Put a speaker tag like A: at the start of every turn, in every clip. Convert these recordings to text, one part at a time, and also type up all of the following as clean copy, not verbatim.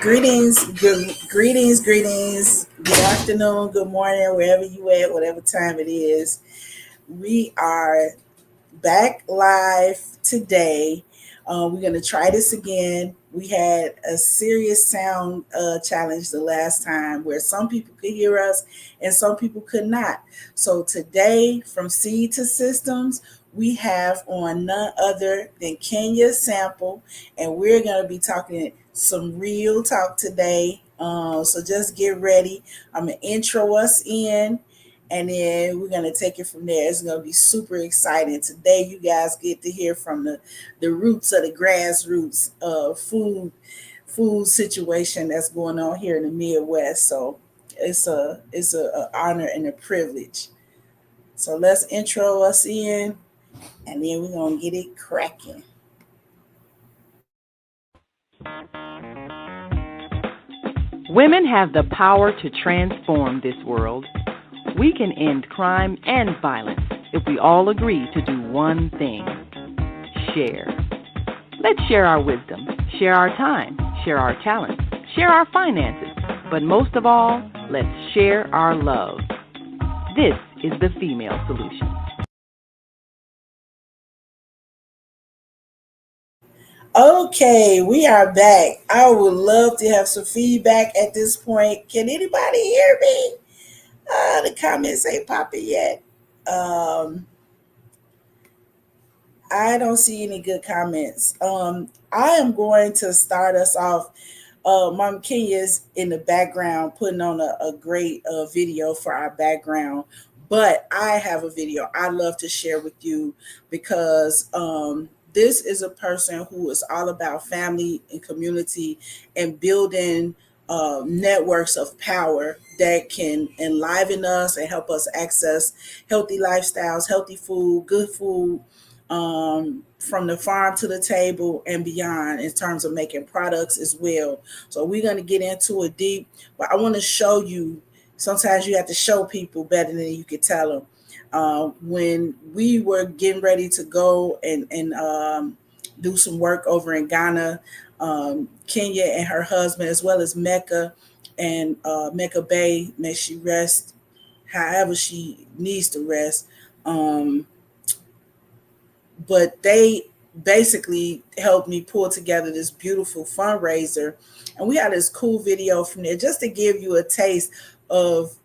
A: Greetings. Good afternoon, good morning, wherever you at, whatever time it is. We are back live today. We're gonna try this again. We had a serious sound challenge the last time where some people could hear us and some people could not. So today, from Seed to Systems, we have on none other than Kenya Sample, and we're gonna be talking some real talk today. So just get ready. I'm gonna intro us in, and then we're gonna take it from there. It's gonna be super exciting today. You guys get to hear from the roots of the grassroots food situation that's going on here in the Midwest. So it's a honor and a privilege. So let's intro us in, and then we're gonna get it cracking.
B: Women have the power to transform this world. We can end crime and violence if we all agree to do one thing: share. Let's share our wisdom, share our time, share our talents, share our finances, but most of all, let's share our love. This is the female solution.
A: Okay, we are back. I would love to have some feedback at this point. Can anybody hear me? The comments ain't popping yet. Um, I don't see any good comments. I am going to start us off. Mom Kenya's in the background putting on a great video for our background. But I have a video I love to share with you because this is a person who is all about family and community and building networks of power that can enliven us and help us access healthy lifestyles, healthy food, good food, from the farm to the table and beyond in terms of making products as well. So we're going to get into it deep, but I want to show you. Sometimes you have to show people better than you could tell them. When we were getting ready to go and do some work over in Ghana, Kenya and her husband, as well as Mecca and Mecca Bay, may she rest however she needs to rest. Um, but they basically helped me pull together this beautiful fundraiser, and we had this cool video from there just to give you a taste of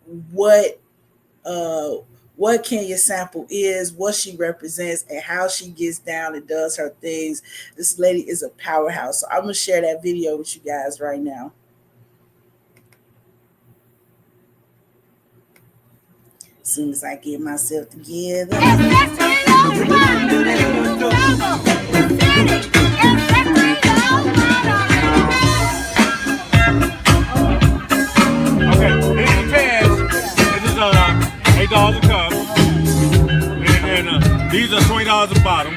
A: uh what Kenya Sample is, what she represents, and how she gets down and does her things. This lady is a powerhouse. So I'm gonna share that video with you guys right now. As soon as I get myself together.
C: Okay, this is cash. This is $8 a cup, and these are $20 a bottle.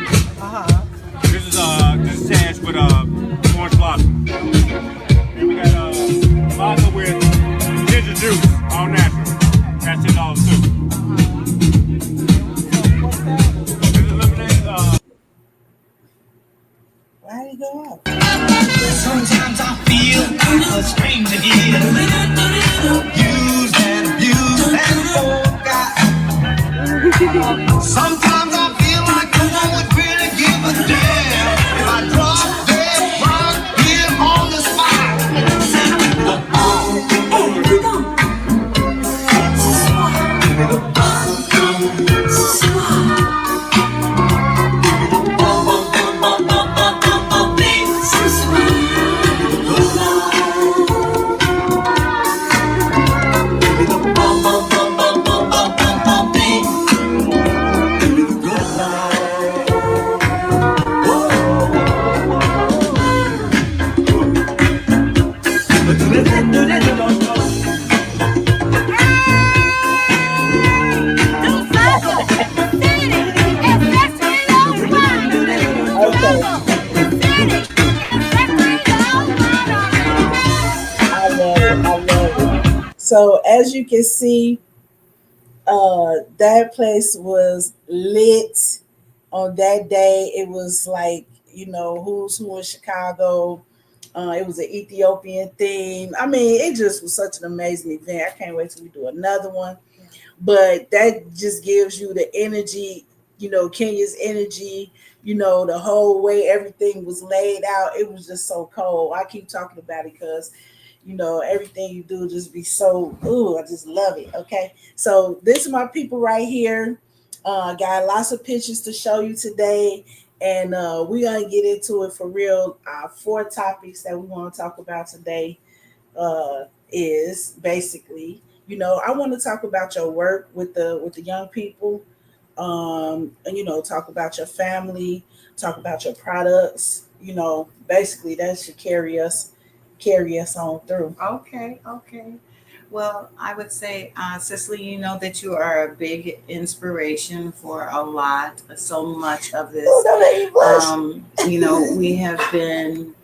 C: This is cash with orange blossom. And we got vodka with ginger juice, all natural. That's $10 too. This is lemonade.
A: Why did he go off?
D: Sometimes I feel I'm a stranger here. Used and abused and forgot. Sometimes I feel like no one would really give a damn if I drop dead right here on the spot.
A: Okay, I love it. I love it. So as you can see, that place was lit on that day. It was like, who's who in Chicago. It was an Ethiopian theme. I mean, it just was such an amazing event. I can't wait till we do another one. But that just gives you the energy, Kenya's energy, the whole way everything was laid out. It was just so cold. I keep talking about it because everything you do just be so, ooh, I just love it. Okay. So this is my people right here. Got lots of pictures to show you today. And we're going to get into it for real. Our four topics that we want to talk about today is basically, I want to talk about your work with the young people, and talk about your family, talk about your products. Basically that should carry us on through.
E: Okay, okay. Well, I would say, Cicely, you know that you are a big inspiration for a lot, so much of this.
A: Oh, don't let me blush.
E: We have been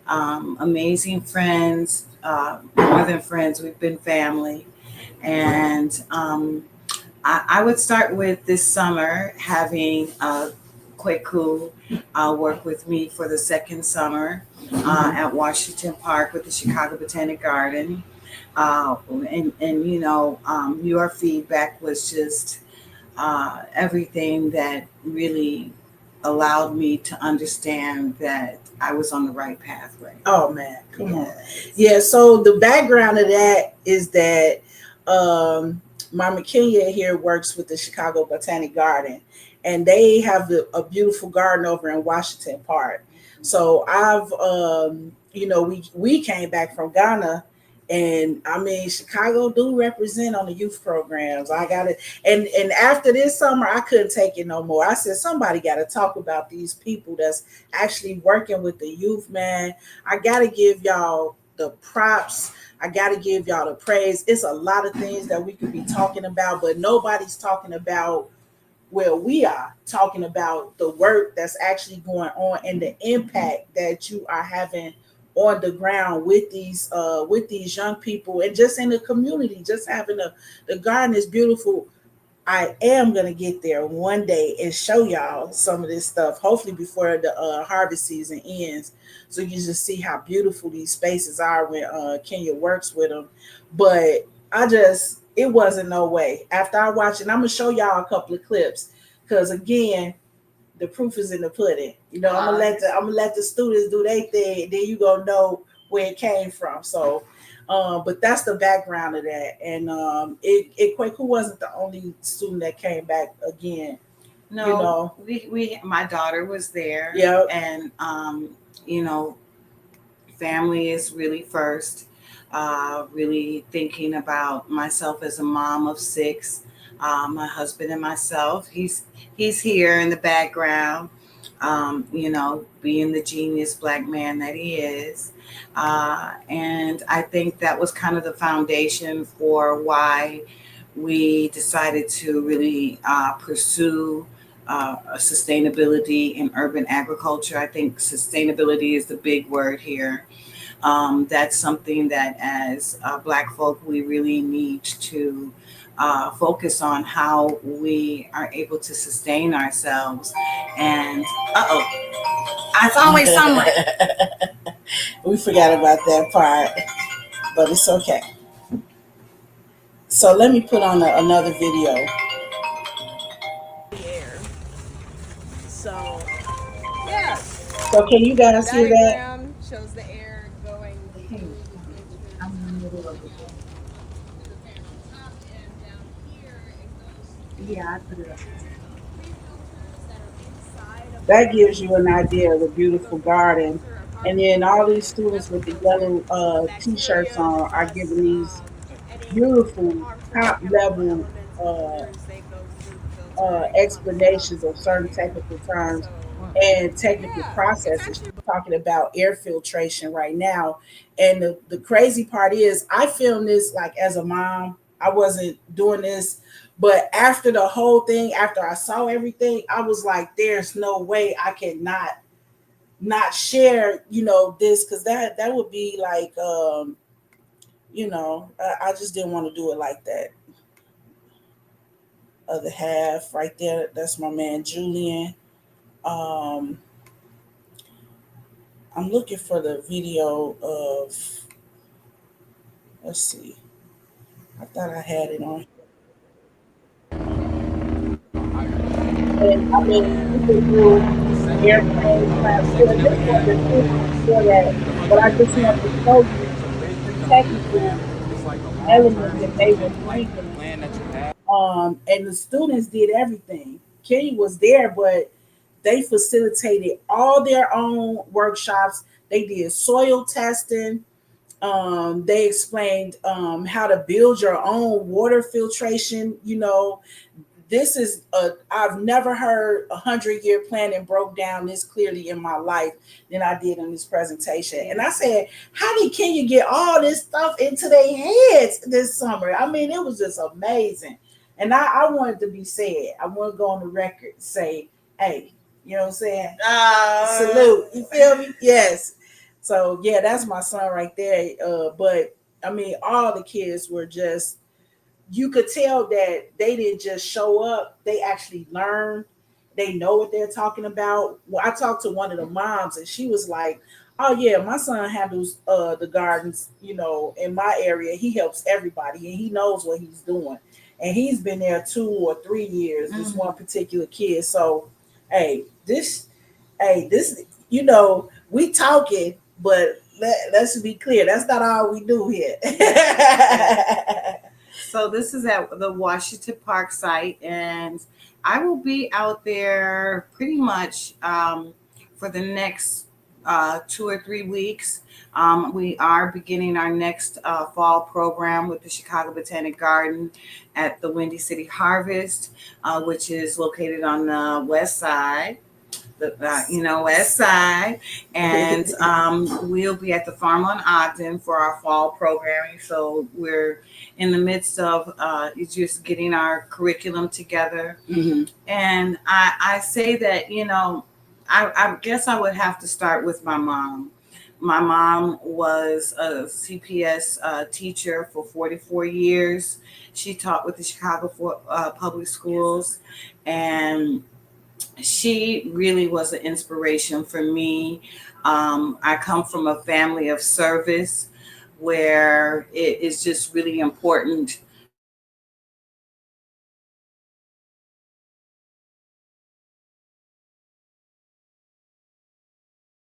E: amazing friends, more than friends, we've been family. And I would start with this summer having Kweku work with me for the second summer at Washington Park with the Chicago Botanic Garden. Uh, and your feedback was just everything that really allowed me to understand that I was on the right pathway.
A: Oh man, come on.
E: Yes.
A: Yeah, so the background of that is that um Mama Kenya here works with the Chicago Botanic Garden, and they have a beautiful garden over in Washington Park. So we came back from Ghana, and I mean Chicago do represent on the youth programs. I got it. And after this summer I couldn't take it no more. I said somebody got to talk about these people that's actually working with the youth, man. I got to give y'all the props. I got to give y'all the praise. It's a lot of things that we could be talking about, but nobody's talking about where we are, talking about the work that's actually going on and the impact that you are having on the ground with these young people and just in the community. Just having the garden is beautiful. I am gonna get there one day and show y'all some of this stuff. Hopefully before the harvest season ends, so you just see how beautiful these spaces are when Kenya works with them. But it wasn't no way. After I watched it, I'm gonna show y'all a couple of clips because again, the proof is in the pudding. I'm gonna let the students do their thing, and then you gonna know where it came from. So, but that's the background of that. And Kwaku wasn't the only student that came back again.
E: No,
A: You know,
E: we my daughter was there.
A: Yep.
E: And you know, family is really first. Really thinking about myself as a mom of six, my husband and myself. He's here in the background, being the genius black man that he is. And I think that was kind of the foundation for why we decided to really pursue sustainability in urban agriculture. I think sustainability is the big word here. That's something that, as Black folk, we really need to focus on how we are able to sustain ourselves. And it's always somewhere.
A: we forgot about that part, but it's okay. So let me put on another video. So can you guys hear that? Okay, I'm in the middle of it. Yeah, I put it up. That gives you an idea of the beautiful garden. And then all these students with the yellow t-shirts on are giving these beautiful top level explanations of certain technical terms and technical processes. She's talking about air filtration right now. And the crazy part is I filmed this like as a mom. I wasn't doing this. But after the whole thing, after I saw everything, I was like, there's no way I cannot not share, this, because that would be like I just didn't want to do it like that. Other half right there, that's my man Julian. Um I'm looking for the video of. Let's see. I thought I had it on. And I mean, you can do airplane class. Well, this one, the students before that, but I just want to show you the technical elements that they were bringing. And the students did everything. Kenya was there, but they facilitated all their own workshops. They did soil testing. They explained how to build your own water filtration. This is I've never heard 100-year planning broke down this clearly in my life than I did in this presentation. And I said, how did Kenya get all this stuff into their heads this summer? I mean, it was just amazing. And I wanted to be said. I want to go on the record and say, hey, you know what I'm saying? Salute. You feel me? Yes. So yeah, that's my son right there. But I mean, all the kids were just, you could tell that they didn't just show up, they actually learned. They know what they're talking about. Well, I talked to one of the moms and she was like, oh yeah, my son handles the gardens, in my area. He helps everybody and he knows what he's doing. And he's been there 2 or 3 years, this one particular kid. So this, we talking, but let's be clear, that's not all we do here.
E: So this is at the Washington Park site, and I will be out there pretty much for the next 2 or 3 weeks. We are beginning our next fall program with the Chicago Botanic Garden at the Windy City Harvest, which is located on the west side. West side, and we'll be at the Farm on Ogden for our fall programming. So we're in the midst of just getting our curriculum together.
A: Mhm.
E: And I say that, I guess I would have to start with my mom. My mom was a CPS teacher for 44 years. She taught with the Chicago Public Schools, and she really was an inspiration for me. I come from a family of service where it is just really important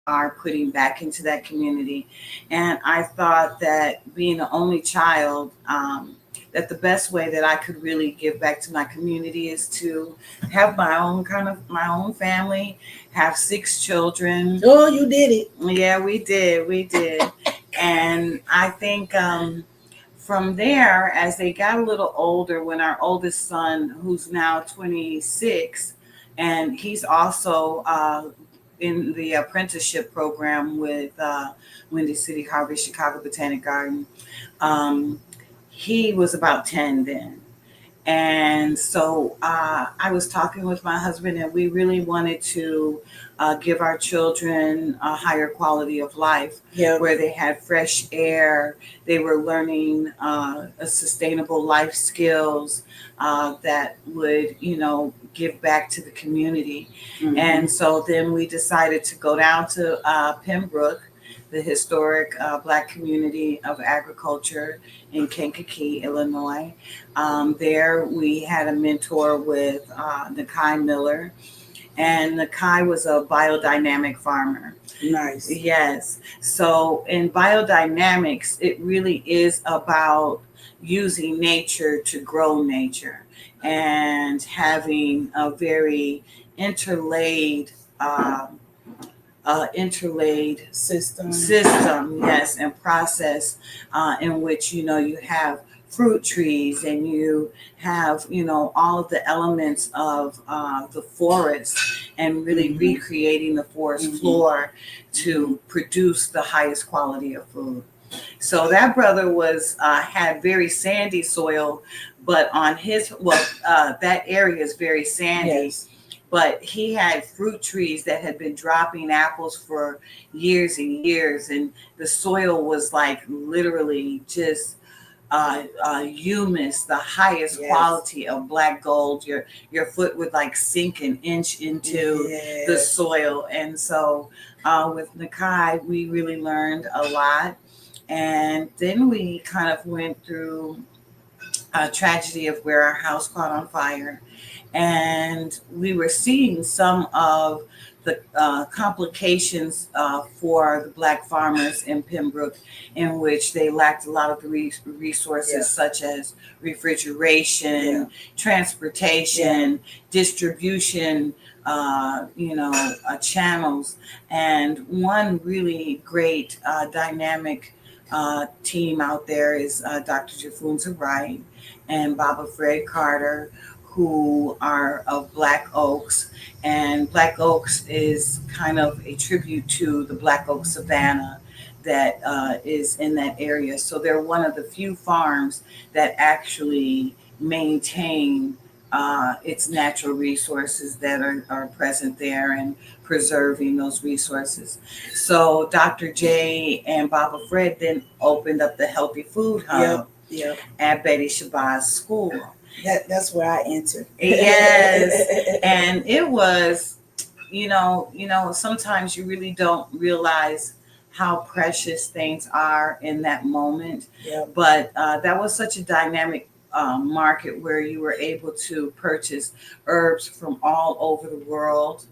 E: are putting back into that community. And I thought that being the only child, that the best way that I could really give back to my community is to have my own family, have 6 children.
A: Oh, you did it.
E: Yeah, we did. And I think from there, as they got a little older, when our oldest son, who's now 26, and he's also in the apprenticeship program with Windy City Harvest, Chicago Botanic Garden. He was about 10 then. And so I was talking with my husband, and we really wanted to give our children a higher quality of life, where they had fresh air, they were learning a sustainable life skills that would, give back to the community.
A: Mhm.
E: And so then we decided to go down to Pembroke, the historic Black community of agriculture in Kankakee, Illinois. There we had a mentor with Nakai Miller, and Nakai was a biodynamic farmer.
A: Nice.
E: Yes. So in biodynamics, it really is about using nature to grow nature and having a very interlaid interlaid
A: System.
E: yes, and process in which you have fruit trees, and you have all of the elements of the forest, and really
A: Mhm.
E: recreating the forest
A: Mhm.
E: floor to produce the highest quality of food. So that brother was had very sandy soil, but on his that area is very sandy.
A: Yes.
E: But he had fruit trees that had been dropping apples for years and years, and the soil was like literally just humus, the highest
A: Yes.
E: quality of black gold. Your foot would like sink an inch into the
A: Yes.
E: soil, and so with Nakai, we really learned a lot. And then we kind of went through a tragedy of where our house caught on fire. And we were seeing some of the complications for the Black farmers in Pembroke, in which they lacked a lot of the resources such as refrigeration, transportation, distribution, channels. And one really great dynamic team out there is Dr. Jafunza Wright and Baba Fred Carter, who are of Black Oaks. And Black Oaks is kind of a tribute to the Black Oak Savannah that is in that area. So they're one of the few farms that actually maintain its natural resources that are present there and preserving those resources. So Dr. J and Baba Fred then opened up the Healthy Food Hub at Betty Shabazz School.
A: That's where I entered.
E: Yes. And it was, sometimes you really don't realize how precious things are in that moment. But that was such a dynamic market where you were able to purchase herbs from all over the world.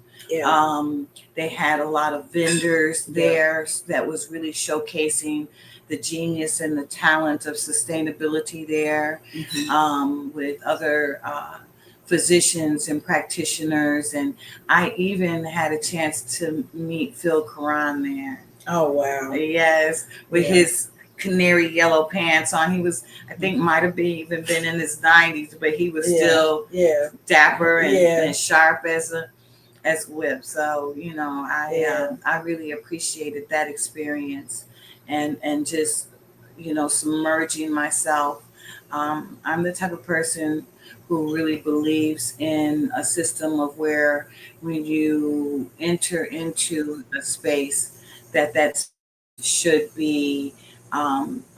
E: They had a lot of vendors there that was really showcasing the genius and the talent of sustainability there, with other physicians and practitioners. And I even had a chance to meet Phil Karan there.
A: Oh, wow.
E: Yes, with his canary yellow pants on. He was, I think, might have even been in his 90s, but he was still dapper and sharp as a whip. So, I really appreciated that experience and just, submerging myself. I'm the type of person who really believes in a system of where when you enter into a space, that space should be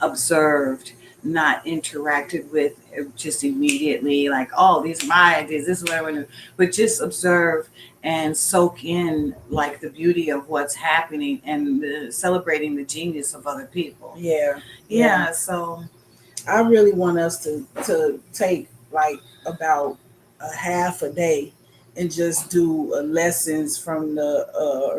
E: observed, not interacted with just immediately, like, oh, these are my ideas, this is what I want to do, but just observe and soak in like the beauty of what's happening and celebrating the genius of other people. So
A: I really want us to take like about a half a day and just do lessons from the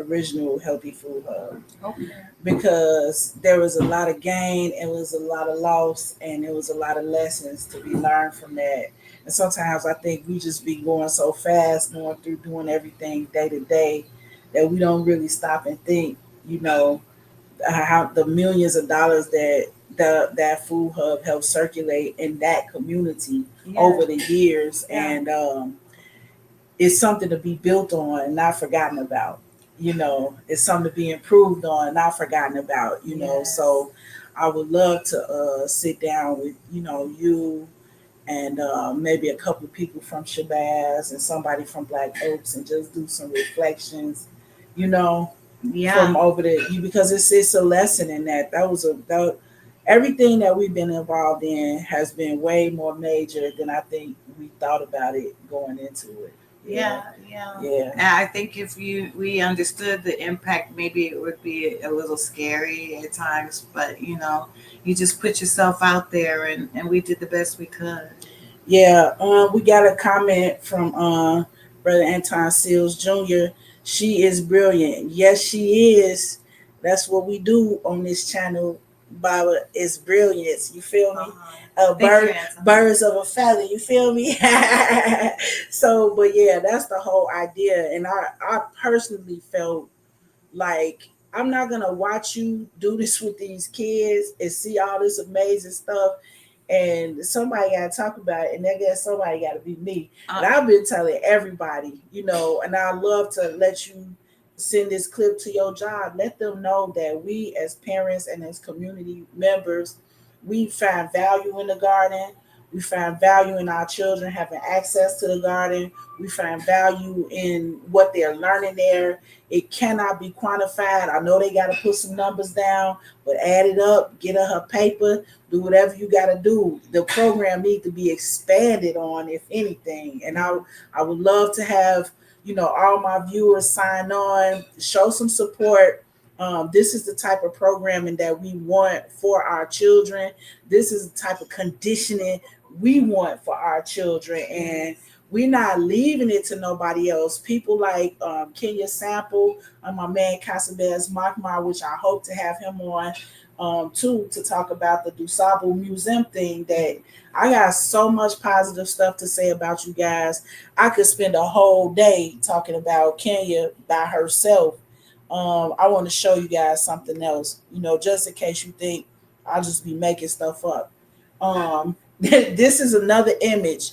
A: original Healthy Food Hub.
E: Okay.
A: Because there was a lot of gain, it was a lot of loss, and it was a lot of lessons to be learned from that. And sometimes I think we just be going so fast, going through doing everything day to day, that we don't really stop and think, how the millions of dollars that food hub helped circulate in that community over the years. And it's something to be built on and not forgotten about. It's something to be improved on, not forgotten about. So I would love to sit down with you and maybe a couple of people from Shabazz and somebody from Black Oaks and just do some reflections, from over there, because it's a lesson in that. Everything that we've been involved in has been way more major than I think we thought about it going into it.
E: Yeah. And I think if we understood the impact, maybe it would be a little scary at times, but you just put yourself out there, and we did the best we could.
A: We got a comment from Brother Anton Seals Jr. She is brilliant. Yes, she is. That's what we do on this channel, Baba, is brilliance. You feel me? Birds of a feather. You feel me? So, but that's the whole idea. And I personally felt like I'm not gonna watch you do this with these kids and see all this amazing stuff. And somebody got to talk about it, and I guess somebody got to be me. And I've been telling everybody, and I love to let you send this clip to your job. Let them know that we, as parents and as community members, we find value in the garden. We find value in our children having access to the garden. We find value in what they're learning there. It cannot be quantified. I know they got to put some numbers down, but add it up, get her paper, do whatever you got to do. The program needs to be expanded on, if anything. And I would love to have all my viewers sign on, show some support. This is the type of programming that we want for our children. This is the type of conditioning we want for our children. And we're not leaving it to nobody else. People like Kenya Sample, my man Casabez Makmar, which I hope to have him on too, to talk about the Dusable Museum thing. That I got so much positive stuff to say about you guys. I could spend a whole day talking about Kenya by herself. I want to show you guys something else, just in case you think I'll just be making stuff up. This is another image.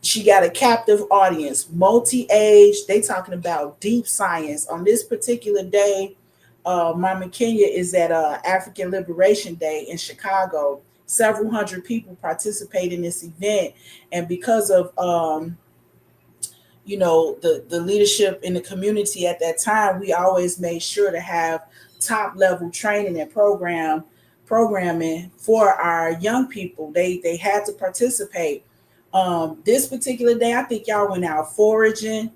A: She got a captive audience, multi-age. They talking about deep science on this particular day. Mama Kenya is at African Liberation Day in Chicago. Several hundred people participate in this event, and because of the leadership in the community at that time, we always made sure to have top level training and programming for our young people. They had to participate. This particular day, I think y'all went out foraging.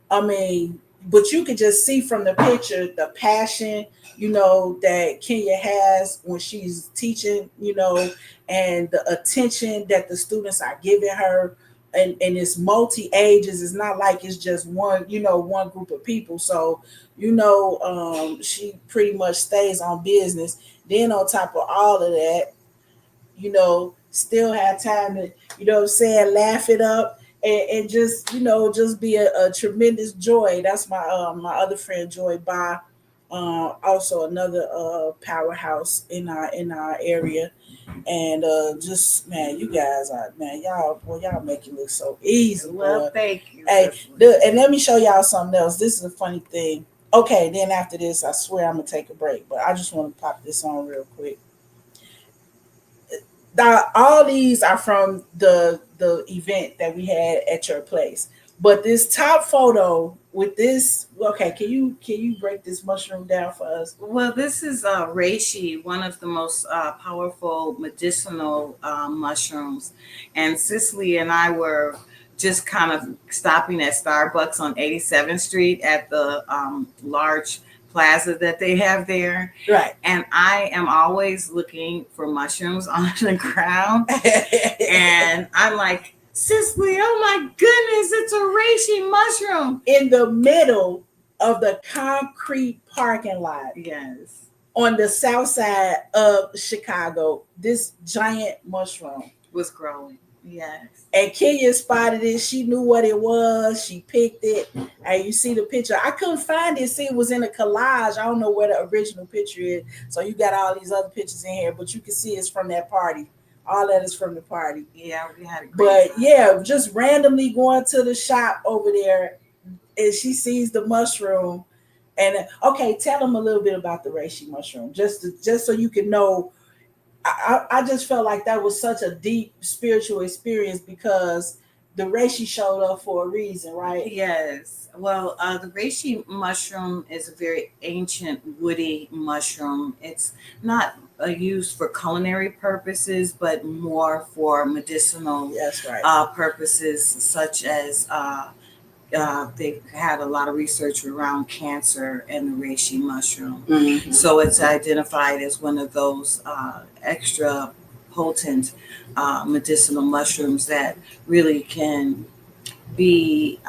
A: I mean, but you could just see from the picture the passion, that Kenya has when she's teaching, and the attention that the students are giving her. And it's multi ages. It's not like it's just one group of people. So, she pretty much stays on business. Then on top of all of that, still have time to, what I'm saying, laugh it up and just, just be a tremendous joy. That's my other friend Joy Ba, also another powerhouse in our area. And just man, you guys are, man, y'all make it look so easy.
E: Well,
A: Boy.
E: thank you.
A: Hey, and let me show y'all something else. This is a funny thing. Okay, then after this, I swear I'm gonna take a break, but I just want to pop this on real quick. All these are from the event that we had at your place. But this top photo with this, okay, can you break this mushroom down for us?
E: Well, this is reishi, one of the most powerful medicinal mushrooms. And Cicely and I were just kind of stopping at Starbucks on 87th Street at the large plaza that they have there.
A: Right.
E: And I am always looking for mushrooms on the ground. And I'm like, Cicely, oh my goodness, it's a reishi mushroom.
A: In the middle of the concrete parking lot.
E: Yes.
A: On the south side of Chicago, this giant mushroom
E: was growing. Yes.
A: And Kenya spotted it. She knew what it was. She picked it. And you see the picture. I couldn't find it. See, it was in a collage. I don't know where the original picture is. So you got all these other pictures in here, but you can see it's from that party. All that is from the party.
E: Yeah, we had a great
A: But
E: time.
A: yeah, just randomly going to the shop over there, and she sees the mushroom. And okay, tell them a little bit about the reishi mushroom, just so you can know. I just felt like that was such a deep spiritual experience because the reishi showed up for a reason, right?
E: Yes. Well, the reishi mushroom is a very ancient woody mushroom. It's not used for culinary purposes, but more for medicinal
A: That's right.
E: Purposes, such as they've had a lot of research around cancer and the reishi mushroom.
A: Mm-hmm.
E: So it's identified as one of those extra potent medicinal mushrooms that really can be,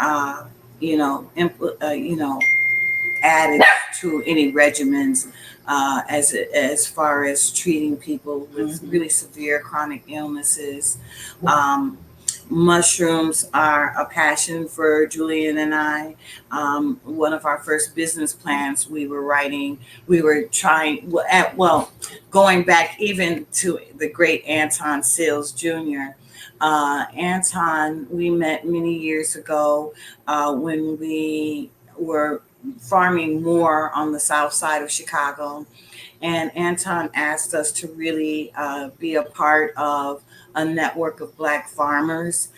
E: added to any regimens as far as treating people with really severe chronic illnesses. Mushrooms are a passion for Julian and I. One of our first business plans we were writing, we were trying, going back even to the great Anton Seals Jr. Anton, we met many years ago when we were farming more on the south side of Chicago. And Anton asked us to really be a part of a network of Black farmers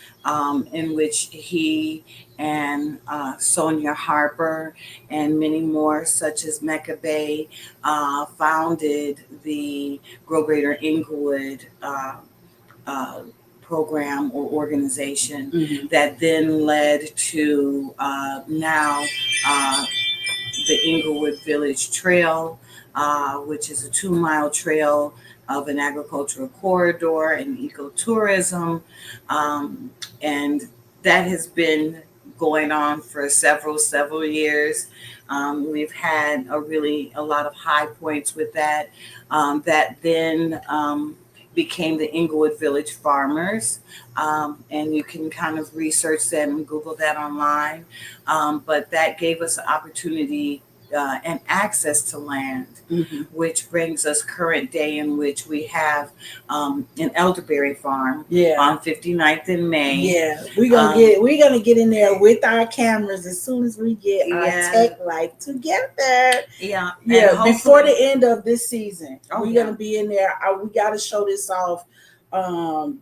E: in which he and Sonia Harper and many more, such as Mecca Bay, founded the Grow Greater Inglewood program or organization
A: Mhm.
E: that then led to now the Inglewood Village Trail, which is a 2 mile trail of an agricultural corridor and ecotourism. Um, and that has been going on for several years. We've had a lot of high points with that. That then became the Inglewood Village Farmers. And you can kind of research that and Google that online. But that gave us an opportunity and access to land,
A: Mhm.
E: which brings us current day in which we have an elderberry farm
A: Yeah.
E: on 59th and May.
A: Yeah, we're gonna get in there with our cameras as soon as we get our
E: Yeah.
A: tech life together.
E: Yeah,
A: Yeah,
E: and
A: before the
E: hopefully-
A: end of this season,
E: Oh,
A: we're
E: yeah.
A: gonna be in there. We got to show this off.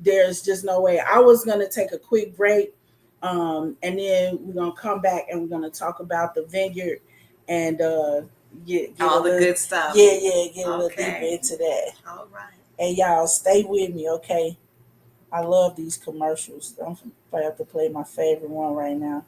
A: There's just no way. I was gonna take a quick break, and then we're gonna come back and we're gonna talk about the vineyard and get
E: all
A: a
E: the
A: little,
E: good stuff.
A: yeah, get a little deeper
E: Okay.
A: into that.
E: All right.
A: And y'all stay with me, okay? I love these commercials. I'm gonna have to play my favorite one right now.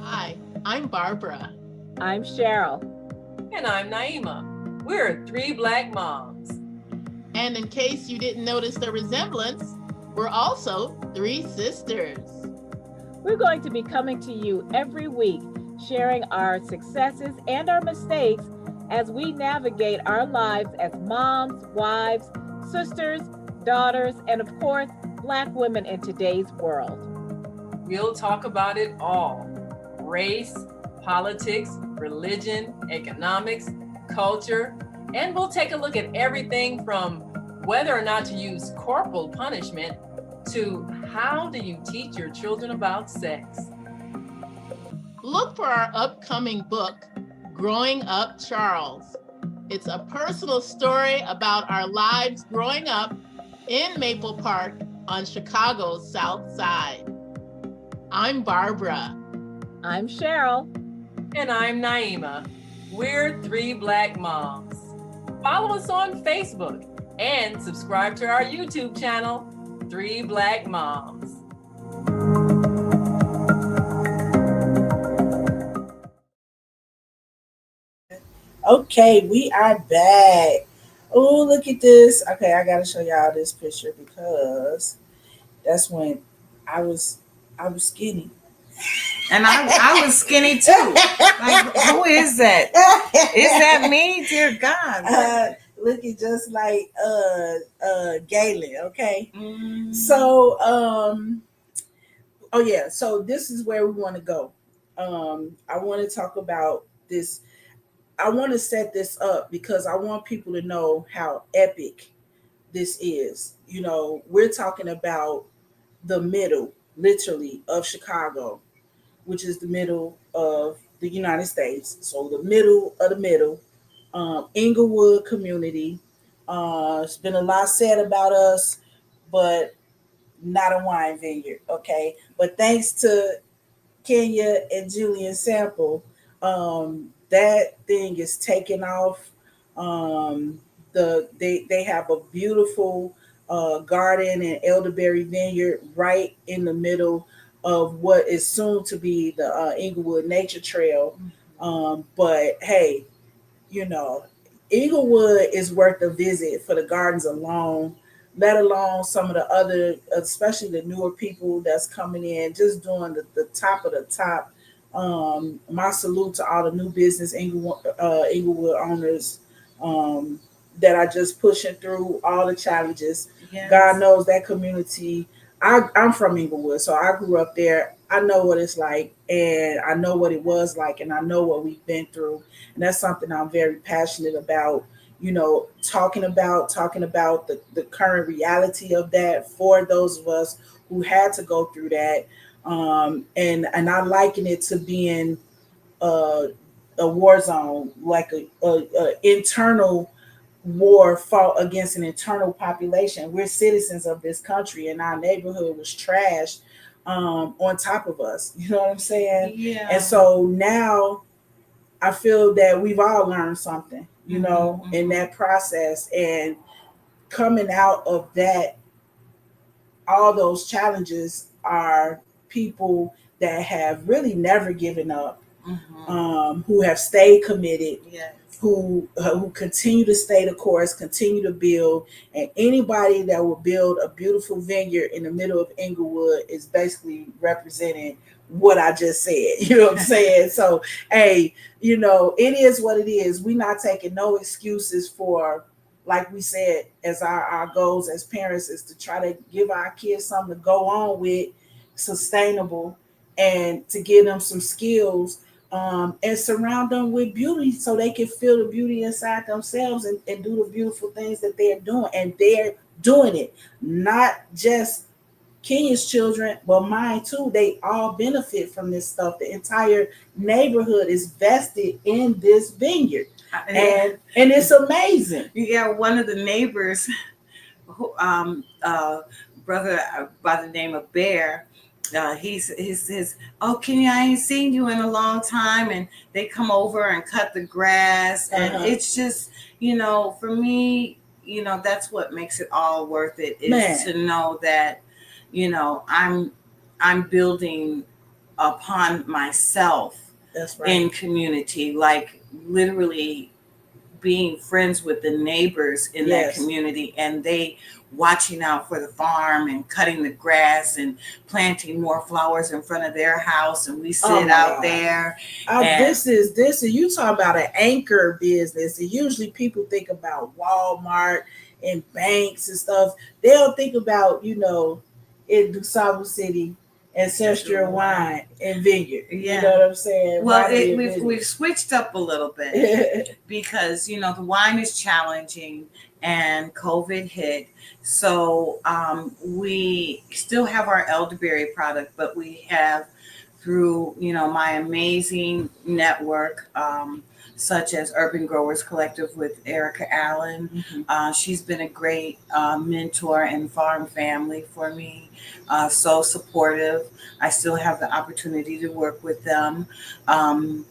F: Hi, I'm Barbara.
B: I'm Cheryl.
G: And I'm Naima. We're three Black moms.
F: And in case you didn't notice the resemblance, we're also three sisters.
B: We're going to be coming to you every week, sharing our successes and our mistakes as we navigate our lives as moms, wives, sisters, daughters, and of course, Black women in today's world.
G: We'll talk about it all: race, politics, religion, economics, culture, and we'll take a look at everything from whether or not to use corporal punishment to how do you teach your children about sex.
F: Look for our upcoming book, Growing Up Charles. It's a personal story about our lives growing up in Maple Park on Chicago's South Side. I'm Barbara.
B: I'm Cheryl.
G: And I'm Naima. We're three Black moms. Follow us on Facebook and subscribe to our YouTube channel, Three Black Moms.
A: Okay, we are back. Oh, look at this. Okay, I gotta show y'all this picture because that's when I was I was skinny.
E: And I was skinny too. Like, who is that? Is that me? Dear God.
A: Looking just like Galen, okay?
E: Mm.
A: So oh yeah, so this is where we want to go. I want to talk about this. I want to set this up because I want people to know how epic this is. You know, we're talking about the middle, literally, of Chicago, which is the middle of the United States. So the middle of the middle, Inglewood community. It's been a lot said about us, but not a wine vineyard, okay? But thanks to Kenya and Julian Sample, that thing is taking off. They have a beautiful garden and elderberry vineyard right in the middle of what is soon to be the Inglewood Nature Trail. But hey, you know, Inglewood is worth a visit for the gardens alone, let alone some of the other, especially the newer people that's coming in, just doing the top of the top. My salute to all the new business Inglewood owners that are just pushing through all the challenges.
E: Yes.
A: God knows that community. I'm from Inglewood, so I grew up there. I know what it's like, and I know what it was like, and I know what we've been through, and that's something I'm very passionate about. You know, talking about the current reality of that for those of us who had to go through that, and I liken it to being uh, a war zone, like a internal war fought against an internal population. We're citizens of this country, and our neighborhood was trashed. on top of us. You know what I'm saying?
E: Yeah.
A: And so now I feel that we've all learned something, in
E: Mhm.
A: that process. And coming out of that, all those challenges are people that have really never given up,
E: Mhm.
A: who have stayed committed,
E: Yes.
A: who continue to stay the course, continue to build, and anybody that will build a beautiful vineyard in the middle of Inglewood is basically representing what I just said. You know what I'm saying? So, hey, it is what it is. We're not taking no excuses for, like we said, as our goals as parents is to try to give our kids something to go on with, sustainable, and to give them some skills, and surround them with beauty so they can feel the beauty inside themselves, and do the beautiful things that they're doing. And they're doing it, not just Kenya's children, but mine too. They all benefit from this stuff. The entire neighborhood is vested in this vineyard, and it's amazing.
E: Yeah, one of the neighbors, who, brother by the name of Bear, he says, "Oh, Kenya, I ain't seen you in a long time," and they come over and cut the grass, and
A: Uh-huh.
E: it's just, for me, that's what makes it all worth it, is
A: Man,
E: to know that, I'm building upon myself
A: that's right.
E: in community, like literally being friends with the neighbors in that
A: Yes.
E: community, and they watching out for the farm and cutting the grass and planting more flowers in front of their house, and we
A: Oh
E: sit
A: my
E: out
A: God.
E: there. And
A: This is you talk about an anchor business, and usually people think about Walmart and banks and stuff. They don't think about, in DuSable City, ancestral wine and vineyard. You know
E: yeah,
A: what I'm saying?
E: well,
A: Winery and
E: we've switched up a little bit
A: vineyard.
E: because the wine is challenging and COVID hit. So we still have our elderberry product, but we have, through my amazing network, such as Urban Growers Collective with Erica Allen.
A: Mhm.
E: She's been a great mentor and farm family for me, so supportive. I still have the opportunity to work with them. Um,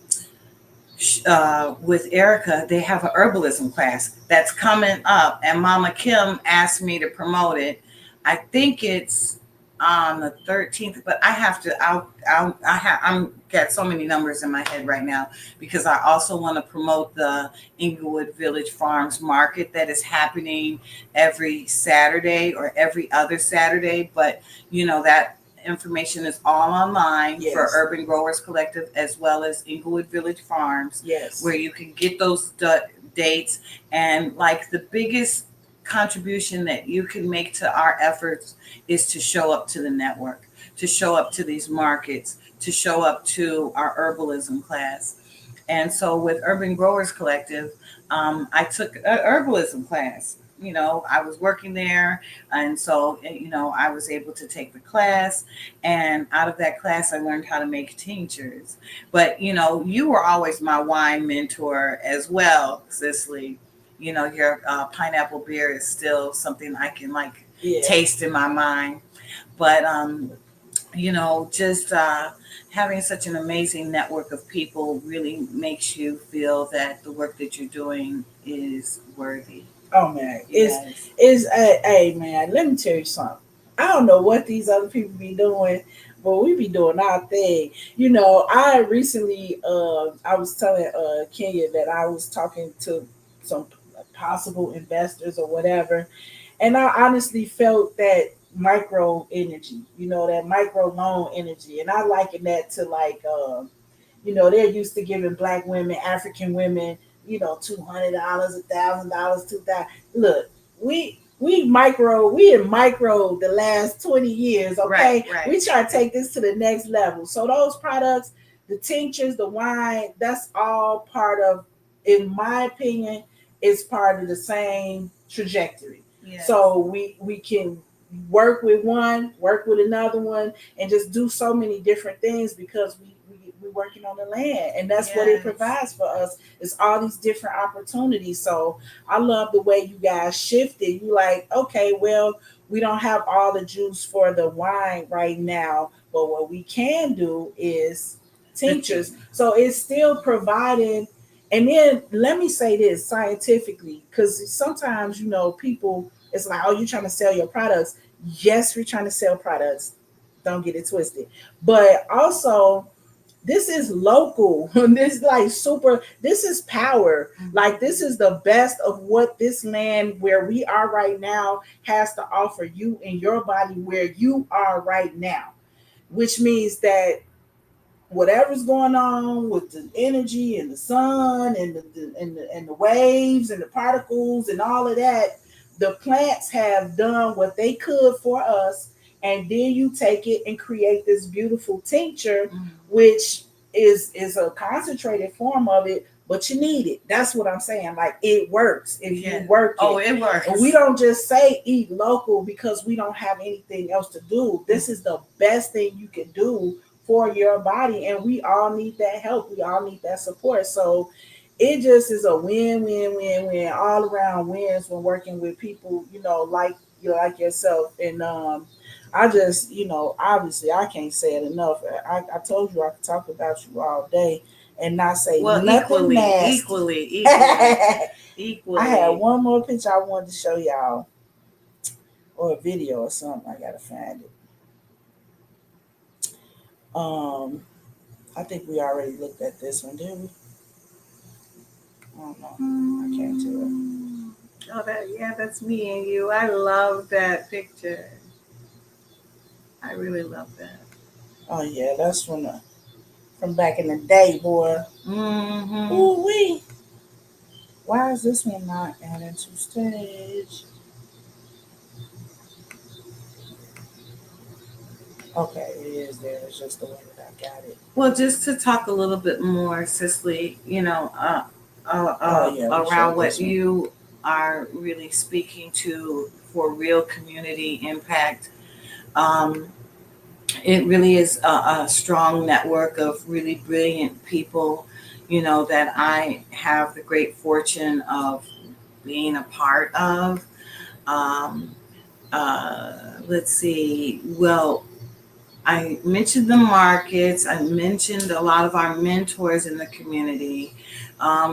E: with Erica, they have an herbalism class that's coming up, and Mama Kim asked me to promote it. I think it's on the 13th, but I have to. I'm got so many numbers in my head right now, because I also want to promote the Inglewood Village Farms Market that is happening every Saturday or every other Saturday. But that information is all online for
A: Yes.
E: Urban Growers Collective as well as Inglewood Village Farms,
A: Yes.
E: where you can get those dates. And like, the biggest contribution that you can make to our efforts is to show up to the network, to show up to these markets, to show up to our herbalism class. And so with Urban Growers Collective, I took an herbalism class. I was working there, and so I was able to take the class. And out of that class, I learned how to make tinctures. But you were always my wine mentor as well, Cicely. Your pineapple beer is still something I can like
A: Yeah.
E: taste in my mind. But just having such an amazing network of people really makes you feel that the work that you're doing is worthy.
A: Oh man, it's
E: Yes.
A: it's hey man. Let me tell you something. I don't know what these other people be doing, but we be doing our thing. I recently, I was telling Kenya that I was talking to some possible investors or whatever, and I honestly felt that micro energy, that micro loan energy, and I liken that to like, they're used to giving black women, African women, $200, $1,000, 2,000. Look, we in micro the last 20 years. Okay,
E: Right.
A: we try to take this to the next level. So those products, the tinctures, the wine, that's all part of, in my opinion, it's part of the same trajectory.
E: Yes.
A: So we can work with one, work with another one, and just do so many different things because we're working on the land, and that's what it
E: Yes.
A: provides for us. It's all these different opportunities. So I love the way you guys shifted. You like, okay, well, we don't have all the juice for the wine right now, but what we can do is tinctures. So it's still providing. And then let me say this scientifically, because sometimes, people, it's like, oh, you're trying to sell your products. Yes, we're trying to sell products. Don't get it twisted. But also, this is local. This is like super, this is power. Like, this is the best of what this land where we are right now has to offer you in your body where you are right now, which means that whatever's going on with the energy and the sun and the waves and the particles and all of that, the plants have done what they could for us, and then you take it and create this beautiful tincture, which is a concentrated form of it, but you need it. That's what I'm saying. Like, it works if you work it.
E: Oh, it works.
A: And we don't just say eat local because we don't have anything else to do. This is the best thing you can do for your body, and we all need that help. We all need that support. So it just is a win win win win, all around wins when working with people, like like yourself. And I just, obviously I can't say it enough. I told you I could talk about you all day and not say nothing nasty.
E: Equally.
A: I had one more picture I wanted to show y'all, or a video or something. I gotta find it. I think we already looked at this one, didn't we? I don't know. I can't tell.
E: Oh, that's me and you. I love that picture. I really love that.
A: Oh yeah, that's from back in the day, boy.
E: Mm-hmm.
A: Ooh wee. Why is this one not added to stage? Okay, it is there. It's just the way that I got it.
E: Well, just to talk a little bit more, Cicely, around what you are really speaking to for real community impact. Um, it really is a strong network of really brilliant people, that I have the great fortune of being a part of. Um, let's see. Well, I mentioned the markets. I mentioned a lot of our mentors in the community.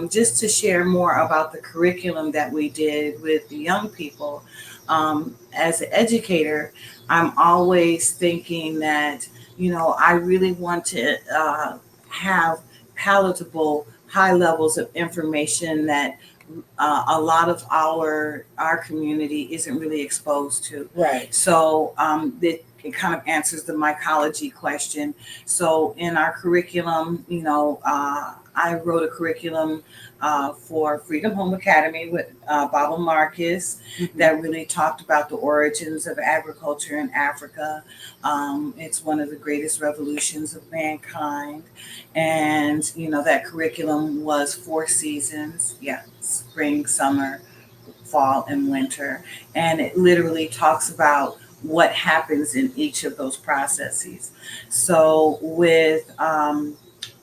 E: Just to share more about the curriculum that we did with the young people. As an educator, I'm always thinking that, I really want to have palatable, high levels of information that a lot of our community isn't really exposed to.
A: Right.
E: So it kind of answers the mycology question. So in our curriculum, I wrote a curriculum for Freedom Home Academy with Baba Marcus that really talked about the origins of agriculture in Africa. It's one of the greatest revolutions of mankind. And, that curriculum was 4 seasons. Yeah, spring, summer, fall, and winter. And it literally talks about what happens in each of those processes. So with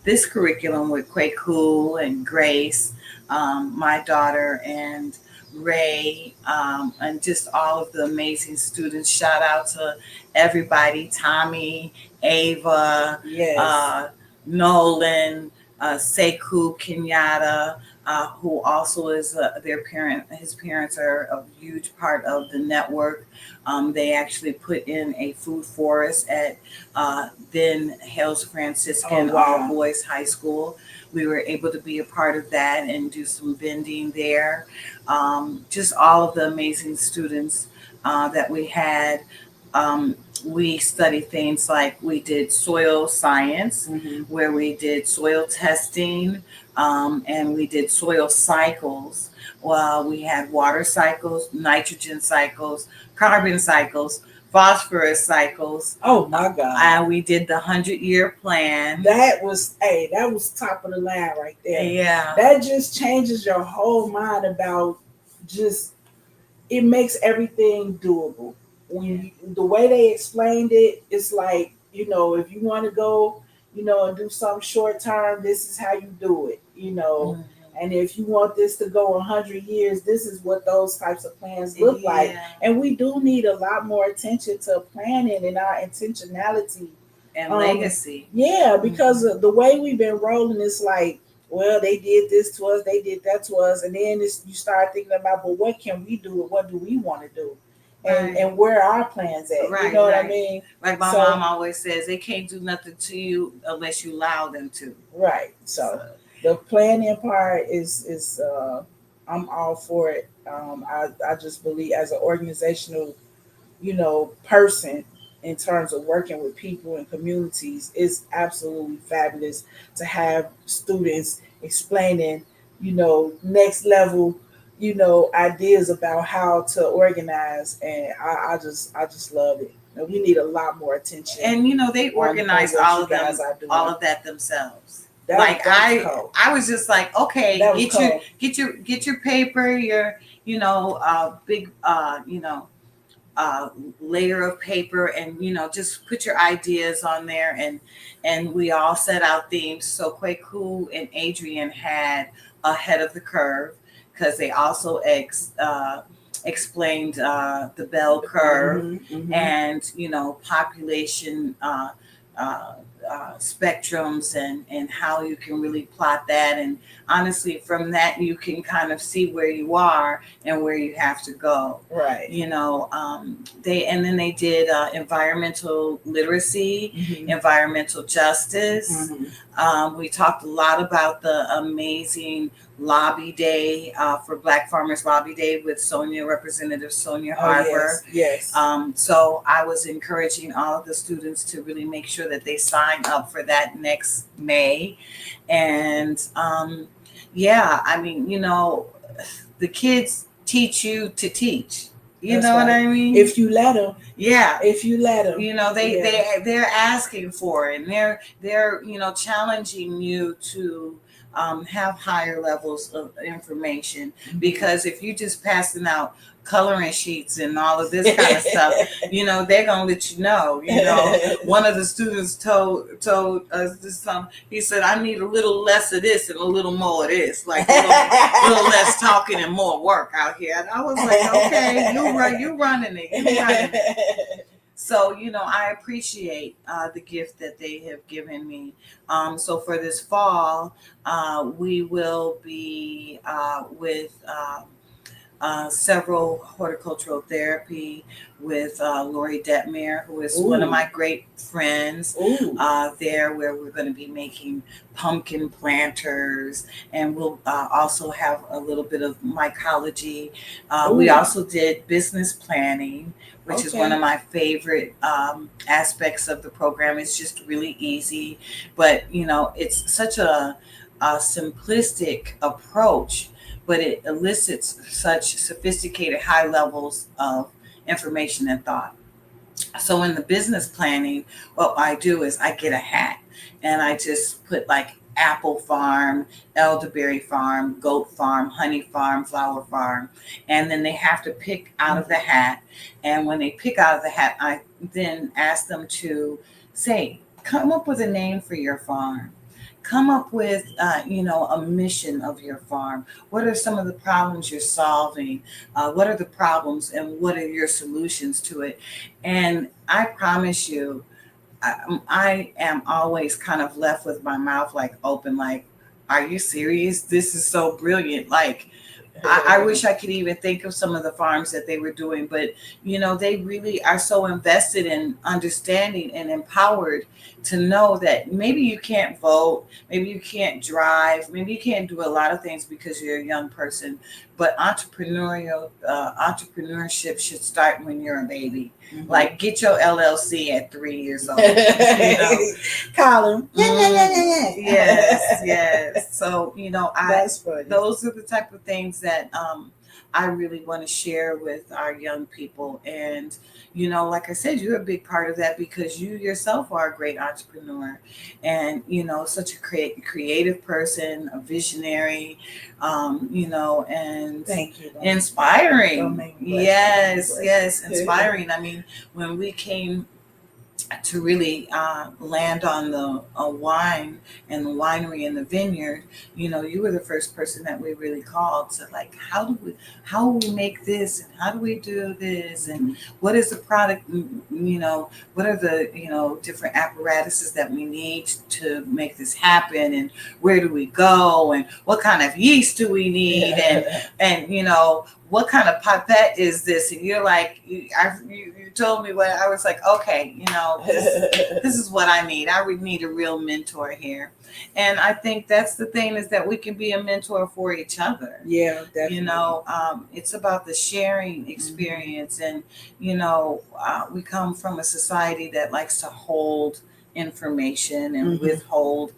E: this curriculum with Kwaku and Grace, my daughter, and Ray, and just all of the amazing students. Shout out to everybody, Tommy, Ava,
A: Yes.
E: Nolan, Sekou Kenyatta, who also is their parent. His parents are a huge part of the network. They actually put in a food forest at then Hales Franciscan All Boys High School. We were able to be a part of that and do some vending there. Just all of the amazing students that we had. We studied things like we did soil science, where we did soil testing, and we did soil cycles. Well, we had water cycles, nitrogen cycles, carbon cycles, phosphorus cycles.
A: Oh my God.
E: And we did the 100-year plan.
A: That was top of the line right there.
E: Yeah.
A: That just changes your whole mind about just, it makes everything doable. When the way they explained it, it's like, if you want to go, and do something short term, this is how you do it, And if you want this to go 100 years, this is what those types of plans look like.
E: Yeah.
A: And we do need a lot more attention to planning and our intentionality.
E: And legacy.
A: Yeah, because of the way we've been rolling, it's like, well, they did this to us, they did that to us, and then you start thinking about, but what can we do? What do we want to do? And
E: Right.
A: and where are our plans at?
E: Right,
A: You know what I
E: right.
A: mean?
E: Like my
A: So-
E: mom always says, they can't do nothing to you unless you allow them to.
A: Right. So the planning part is I'm all for it. I just believe as an organizational, person in terms of working with people and communities, it's absolutely fabulous to have students explaining, next level, ideas about how to organize, and I just love it. And we need a lot more attention.
E: And they organize
A: what
E: all
A: you
E: of them,
A: guys are doing.
E: all of that themselves.
A: That-
E: Like
A: that was cold.
E: I was just like, okay,
A: That was
E: get your paper, your big layer of paper, and just put your ideas on there, and we all set out themes. So Kweku and Adrian had ahead of the curve, because they also explained the bell curve,
A: Mhm.
E: and population spectrums, and how you can really plot that. And honestly, from that you can kind of see where you are and where you have to go.
A: Right.
E: They did environmental literacy,
A: Mhm.
E: environmental justice.
A: Mhm.
E: We talked a lot about the amazing lobby day for Black Farmers Lobby Day with Representative Sonia
A: Oh,
E: Harper.
A: yes.
E: So I was encouraging all of the students to really make sure that they sign up for that next May. And the kids teach you to teach. You
A: That's
E: know what
A: right.
E: I mean?
A: If you let them.
E: Yeah.
A: If you let them.
E: They're asking for it, and they're challenging you to have higher levels of information. Because if you just passing out coloring sheets and all of this kind of stuff, they're gonna let you know. One of the students told us this time. He said, "I need a little less of this and a little more of this, like a little less talking and more work out here." And I was like, "Okay, you running it." So, I appreciate the gift that they have given me. So for this fall, we will be with several horticultural therapy with Lori Detmer, who is one of my great friends there, where we're going to be making pumpkin planters, and we'll also have a little bit of mycology. We also did business planning, which is one of my favorite aspects of the program. It's just really easy, but it's such a simplistic approach, but it elicits such sophisticated high levels of information and thought. So in the business planning, what I do is I get a hat, and I just put like apple farm, elderberry farm, goat farm, honey farm, flower farm, and then they have to pick out of the hat. And when they pick out of the hat, I then ask them to say, come up with a name for your farm. Come up with, a mission of your farm. What are some of the problems you're solving? What are the problems, and what are your solutions to it? And I promise you, I am always kind of left with my mouth like open, like, are you serious? This is so brilliant. Like, I wish I could even think of some of the farms that they were doing, but they really are so invested in understanding and empowered to know that maybe you can't vote, maybe you can't drive, maybe you can't do a lot of things because you're a young person, but entrepreneurship should start when you're a baby. Mm-hmm. Like, get your LLC at 3 years old.
A: Call him.
E: Yes. So,
A: That's funny.
E: Those are the type of things that I really want to share with our young people. And, like I said, you're a big part of that, because you yourself are a great entrepreneur, and, such a creative person, a visionary, and
A: thank you.
E: Inspiring. Yes, inspiring. I mean, when we came to really land on the wine and the winery and the vineyard, you were the first person that we really called to, like, how do we make this, and how do we do this, and what is the product, what are the different apparatuses that we need to make this happen, and where do we go, and what kind of yeast do we need, and what kind of pipette is this? And you're like, you told me what I was like, okay, this is what I need. I would need a real mentor here. And I think that's the thing, is that we can be a mentor for each other.
A: Yeah, definitely.
E: It's about the sharing experience. And, we come from a society that likes to hold information and withhold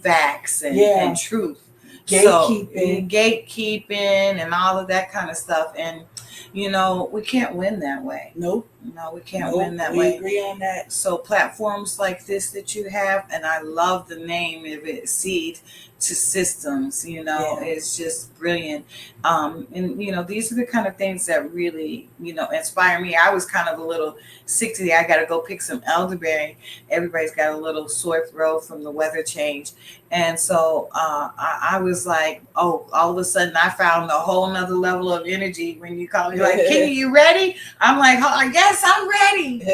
E: facts and truth. Gatekeeping and all of that kind of stuff. And, we can't win that way.
A: Nope.
E: No, we can't win that way.
A: We agree on that.
E: So platforms like this that you have, and I love the name of it, Seed to Systems, it's just brilliant. And, these are the kind of things that really, inspire me. I was kind of a little sick today. I got to go pick some elderberry. Everybody's got a little sore throat from the weather change. And so I was like, oh, all of a sudden I found a whole nother level of energy when you call me like, Kenny, you ready? I'm like, oh, I guess I'm ready.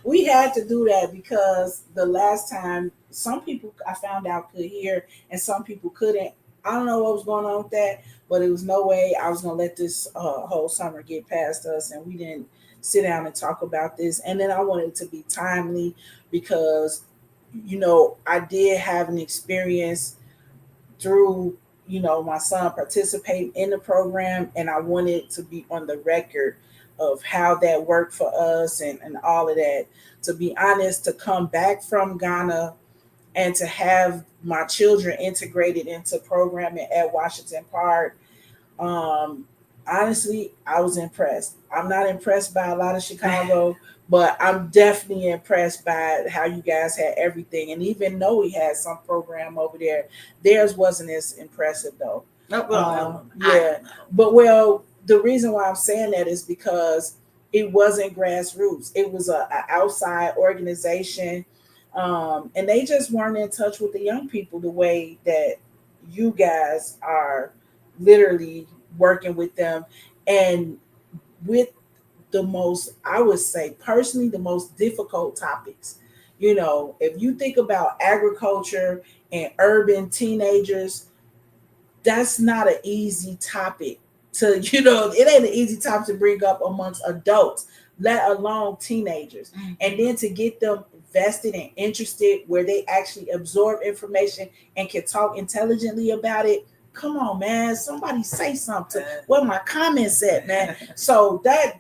A: We had to do that because the last time some people I found out could hear and some people couldn't. I don't know what was going on with that, but it was no way I was going to let this whole summer get past us, and we didn't sit down and talk about this. And then I wanted it to be timely because, I did have an experience through, my son participating in the program, and I wanted to be on the record of how that worked for us and all of that. To be honest, to come back from Ghana and to have my children integrated into programming at Washington Park, honestly, I was impressed. I'm not impressed by a lot of Chicago, but I'm definitely impressed by how you guys had everything. And even though we had some program over there, theirs wasn't as impressive though. Yeah, but the reason why I'm saying that is because it wasn't grassroots. It was a outside organization, and they just weren't in touch with the young people the way that you guys are literally working with them, and with the most, I would say personally, the most difficult topics. If you think about agriculture and urban teenagers, that's not an easy topic to, it ain't an easy topic to bring up amongst adults, let alone teenagers. And then to get them invested and interested where they actually absorb information and can talk intelligently about it. Come on, man. Somebody say something. Where my comments at, man? So that's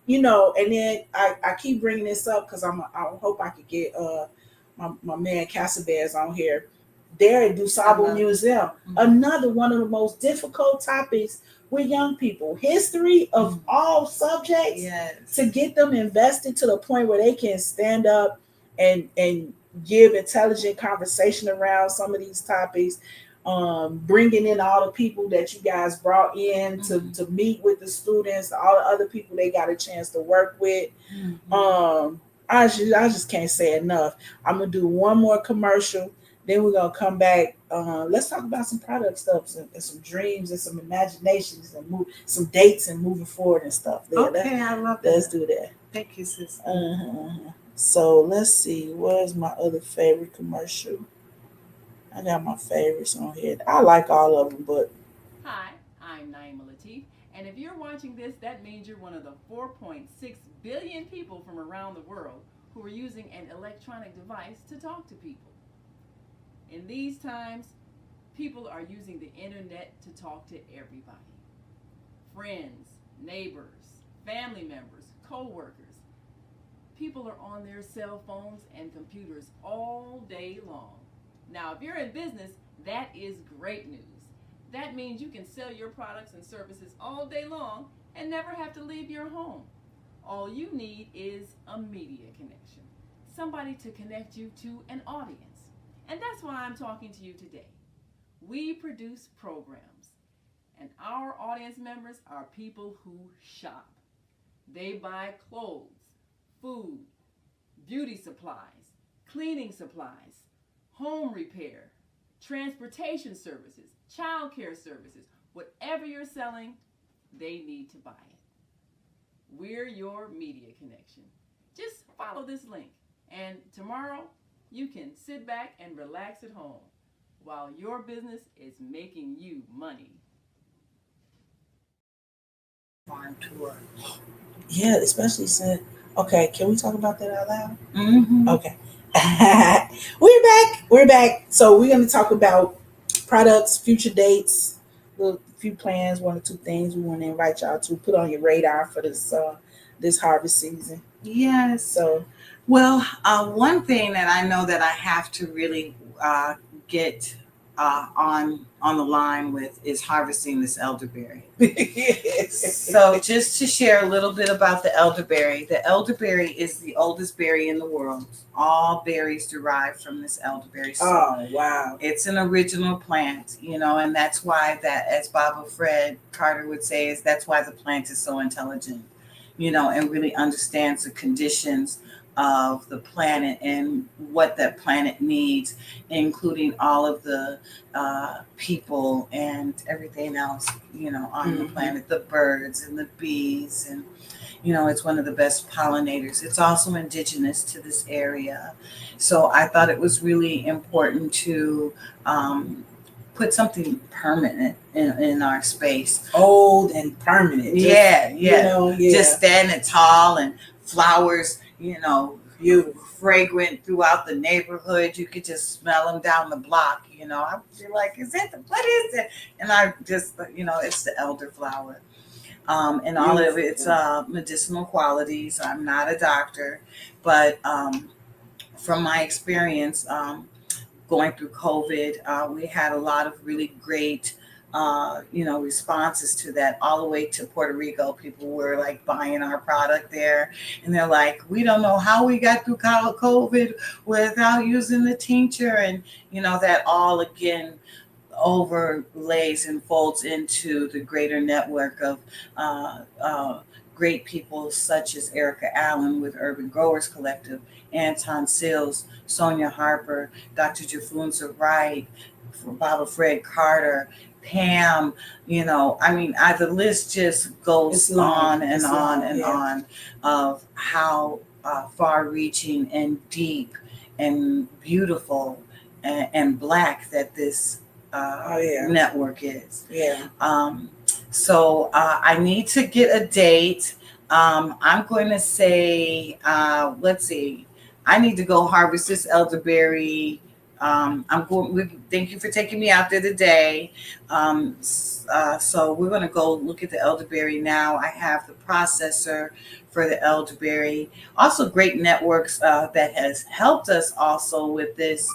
A: and then I keep bringing this up because I hope I could get my man Casabez on here. There at DuSable Museum, another one of the most difficult topics with young people, history of all subjects, to get them invested to the point where they can stand up and give intelligent conversation around some of these topics. Bringing in all the people that you guys brought in to meet with the students, all the other people they got a chance to work with. I just can't say enough. I'm gonna do one more commercial, then we're gonna come back. Let's talk about some product stuff and some dreams and some imaginations and some dates and moving forward and stuff.
E: Okay, I love that.
A: Let's do that.
E: Thank you, sis.
A: So let's see. Where's my other favorite commercial? I got my favorites on here. I like all of them, but.
G: Hi, I'm Naima Latif, and if you're watching this, that means you're one of the 4.6 billion people from around the world who are using an electronic device to talk to people. In these times, people are using the internet to talk to everybody. Friends, neighbors, family members, co-workers. People are on their cell phones and computers all day long. Now, if you're in business, that is great news. That means you can sell your products and services all day long and never have to leave your home. All you need is a media connection, somebody to connect you to an audience. And that's why I'm talking to you today. We produce programs, and our audience members are people who shop. They buy clothes, food,
B: beauty supplies, cleaning supplies, home repair, transportation services, childcare services. Whatever you're selling, they need to buy it. We're your media connection. Just follow this link, and tomorrow you can sit back and relax at home while your business is making you money.
E: Farm tour.
A: Yeah, especially since. Okay, can we talk about that out loud?
E: Mm-hmm.
A: Okay. We're back. We're back. So we're going to talk about products, future dates, a few plans, one or two things we want to invite y'all to put on your radar for this harvest season.
E: Yes.
A: So
E: Well, one thing that I know that I have to really get on the line with is harvesting this elderberry. So just to share a little bit about the elderberry is the oldest berry in the world. All berries derive from this elderberry. So
A: oh wow,
E: it's an original plant, and that's why that, as Baba Fred Carter would say, is that's why the plant is so intelligent, and really understands the conditions of the planet and what that planet needs, including all of the people and everything else, on the planet, the birds and the bees. And, it's one of the best pollinators. It's also indigenous to this area. So I thought it was really important to put something permanent in our space.
A: Old and permanent.
E: Just standing tall and flowers,
A: Beautiful.
E: fragrant throughout the neighborhood. You could just smell them down the block. I feel like, what is it? And I just, it's the elderflower. And all of its medicinal qualities. I'm not a doctor, but from my experience, going through COVID, we had a lot of really great, responses to that, all the way to Puerto Rico. People were like buying our product there, and they're like, we don't know how we got through COVID without using the tincture. And, that all again overlays and folds into the greater network of great people such as Erica Allen with Urban Growers Collective, Anton Sills, Sonia Harper, Dr. Jafunza Wright, Baba Fred Carter, Pam, the list just goes on and on and on of how far-reaching and deep and beautiful and black that this network is.
A: Yeah.
E: So I need to get a date. I'm going to say, let's see, I need to go harvest this elderberry. Thank you for taking me out there today. So we're going to go look at the elderberry now. I have the processor for the elderberry. Also, great networks that has helped us also with this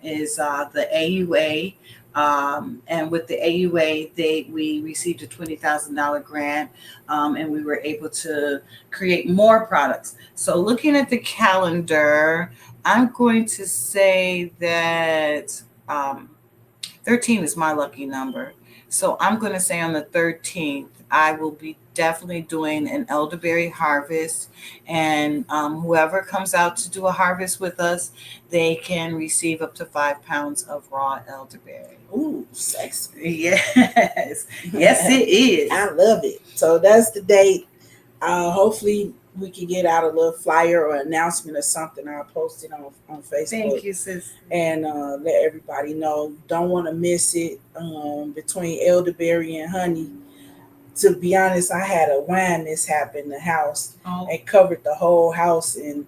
E: is the AUA. And with the AUA, we received a $20,000 grant, and we were able to create more products. So looking at the calendar, I'm going to say that 13 is my lucky number. So I'm going to say on the 13th, I will be definitely doing an elderberry harvest. And whoever comes out to do a harvest with us, they can receive up to 5 pounds of raw elderberry.
A: Ooh, sexy.
E: Yes. Yes, it is.
A: I love it. So that's the date. Hopefully we can get out a little flyer or announcement or something. I'll post it on Facebook.
E: Thank you, sis.
A: And let everybody know. Don't want to miss it. Between elderberry and honey. To be honest, I had a wine mishap in the house.
E: Oh.
A: It covered the whole house in,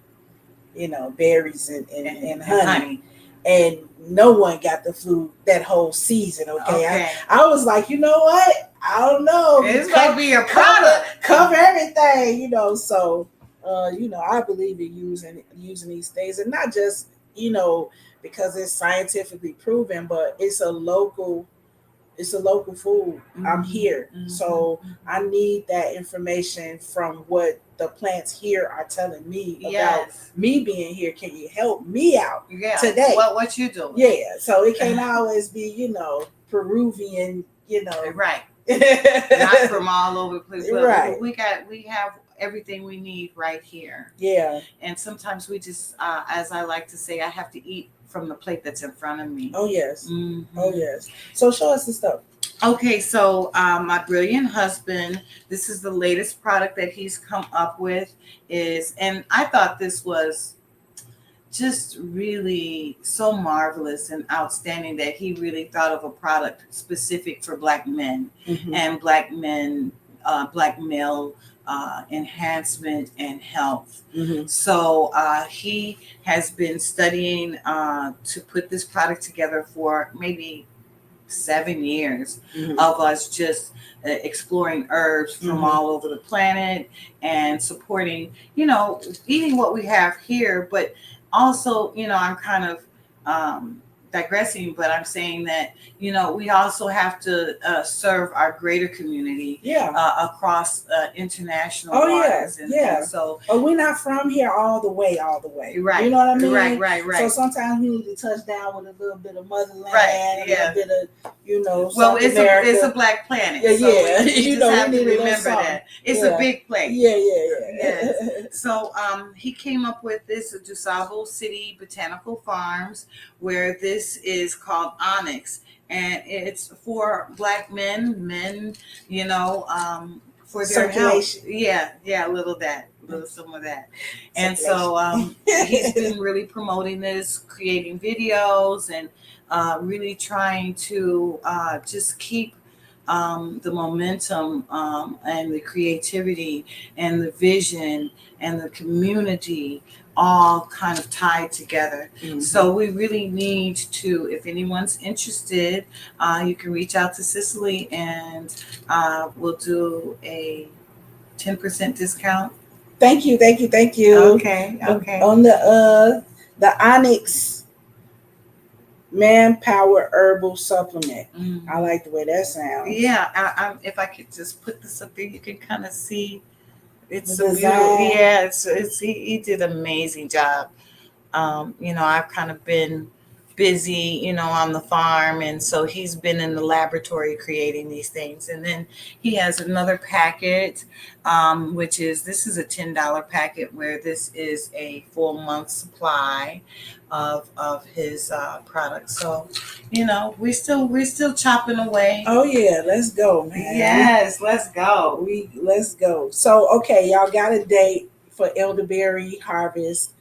A: berries and honey. And no one got the flu that whole season. Okay. I was like, you know what? I don't know.
E: It's going to be a product.
A: Cover everything, So, I believe in using these things, and not just, because it's scientifically proven, but it's a local food.
E: Mm-hmm.
A: I'm here.
E: Mm-hmm.
A: So I need that information from what the plants here are telling me about me being here. Can you help me out today?
E: What you doing?
A: Yeah. So it can't always be, Peruvian,
E: Right. Not from all over the place. But
A: right.
E: We have everything we need right here.
A: Yeah.
E: And sometimes we just, as I like to say, I have to eat from the plate that's in front of me.
A: Oh yes. Oh
E: Mhm.
A: yes. So show us the stuff.
E: Okay, so my brilliant husband, this is the latest product that he's come up with. And I thought this was just really so marvelous and outstanding that he really thought of a product specific for Black men
A: Mm-hmm.
E: and Black men, Black male enhancement and health.
A: Mm-hmm.
E: So he has been studying to put this product together for maybe 7 years
A: Mm-hmm.
E: of us just exploring herbs from all over the planet and supporting, eating what we have here, but also, I'm kind of digressing, but I'm saying that, we also have to serve our greater community
A: Yeah.
E: across international
A: Oh yeah.
E: waters.
A: Yeah.
E: And so,
A: Oh, we're not from here all the way.
E: right.
A: You know what I mean?
E: Right.
A: So sometimes we need to touch down with a little bit of motherland,
E: Right,
A: a
E: yeah.
A: little bit of,
E: Well,
A: South
E: it's
A: America.
E: a Black planet.
A: Yeah,
E: So
A: yeah.
E: we
A: You
E: just
A: know, we
E: have to
A: need a little
E: remember
A: something.
E: that. It's
A: Yeah.
E: a big plate.
A: Yeah.
E: Yes. So he came up with this DuSable City Botanical Farms, where this is called Onyx. And it's for Black men, for their
A: Circulation.
E: health. Yeah, a little some of that. And so he's been really promoting this, creating videos, and really trying to just keep the momentum and the creativity and the vision and the community all kind of tied together.
A: Mhm.
E: So we really need to, if anyone's interested, you can reach out to Cicely and we'll do a 10% discount.
A: Thank you.
E: Okay.
A: On the Onyx Manpower Herbal Supplement. I like the way that sounds.
E: Yeah, if I could just put this up there, you can kind of see it's
A: The
E: a beautiful.
A: design.
E: Yeah, it's he did an amazing job. I've kind of been busy, on the farm, and so he's been in the laboratory creating these things. And then he has another packet, which is this is a $10 packet where this is a full month supply of his products. So, we're still chopping away.
A: Oh yeah, let's go, man.
E: Yes, let's go.
A: Let's go. So okay, y'all got a date for elderberry harvest.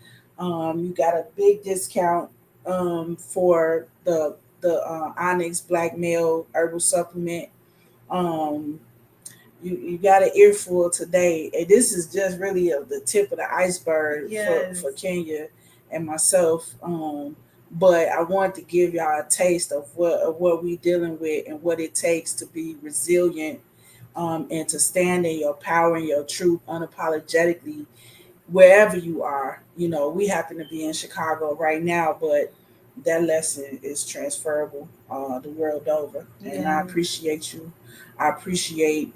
A: You got a big discount for the Onyx Black Male Herbal Supplement. Um, you got an earful today, and this is just really the tip of the iceberg
E: Yes.
A: for Kenya and myself. But I want to give y'all a taste of what we dealing with and what it takes to be resilient, and to stand in your power and your truth unapologetically wherever you are. We happen to be in Chicago right now, but that lesson is transferable the world over. And I
E: Yeah.
A: appreciate you. I appreciate,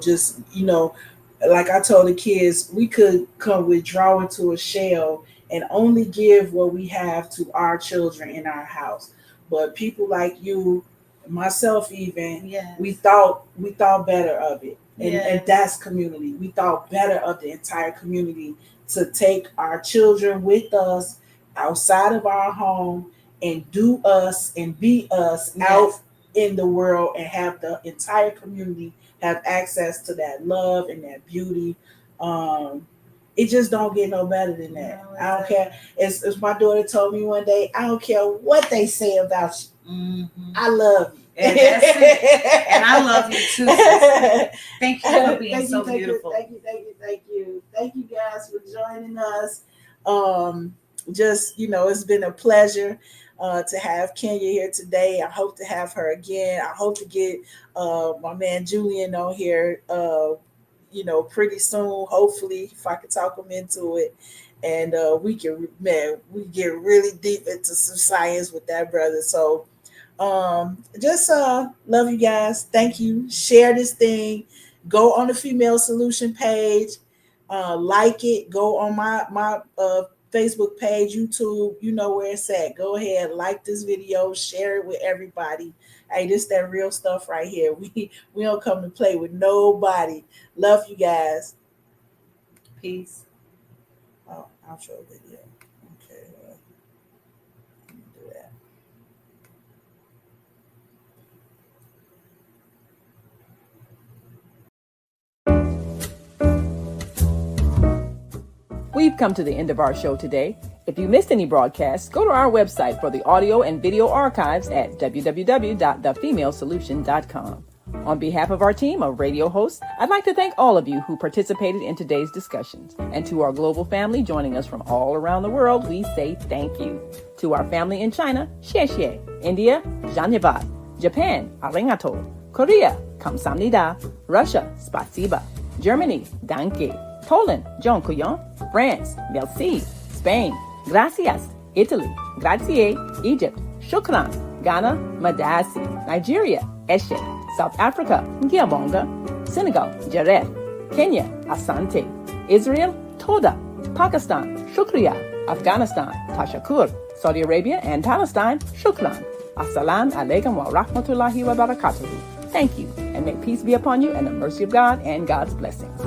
A: just, like I told the kids, we could come withdraw into a shell and only give what we have to our children in our house. But people like you, myself even,
E: Yes.
A: we thought better of it. And
E: Yes.
A: that's community. We thought better of the entire community to take our children with us outside of our home and do us and be us out
E: Yes.
A: in the world and have the entire community have access to that love and that beauty. Um, it just don't get no better than that.
E: No,
A: I don't care. As my daughter told me one day, I don't care what they say about you.
E: Mm-hmm.
A: I love you.
E: And that's it. And I love you too, sis. Thank you for being so beautiful.
A: Thank you. Thank you guys for joining us. Just, it's been a pleasure to have Kenya here today. I hope to have her again. I hope to get my man Julian on here, pretty soon, hopefully, if I can talk him into it. And we get really deep into some science with that brother. So, just love you guys. Thank you. Share this thing. Go on the Female Solution page. Like it. Go on my Facebook page, YouTube, you know where it's at. Go ahead, like this video, share it with everybody. Hey, this that real stuff right here. We don't come to play with nobody. Love you guys.
E: Peace.
A: Oh, outro video. Okay, let me do that.
B: We've come to the end of our show today. If you missed any broadcasts, go to our website for the audio and video archives at www.thefemalesolution.com. On behalf of our team of radio hosts, I'd like to thank all of you who participated in today's discussions. And to our global family joining us from all around the world, we say thank you. To our family in China, xie xie. India, zhanyavad. Japan, arigato. Korea, kamsamnida. Russia, spasiba. Germany, danke. Poland, dziękuję. France, merci. Spain, gracias. Italy, grazie. Egypt, shukran. Ghana, madasi. Nigeria, eshe. South Africa, ngiyabonga. Senegal, jareh. Kenya, asante. Israel, toda. Pakistan, shukriya. Afghanistan, tashakur. Saudi Arabia and Palestine, shukran. Assalamu alaikum wa rahmatullahi wa barakatuhu. Thank you, and may peace be upon you and the mercy of God and God's blessings.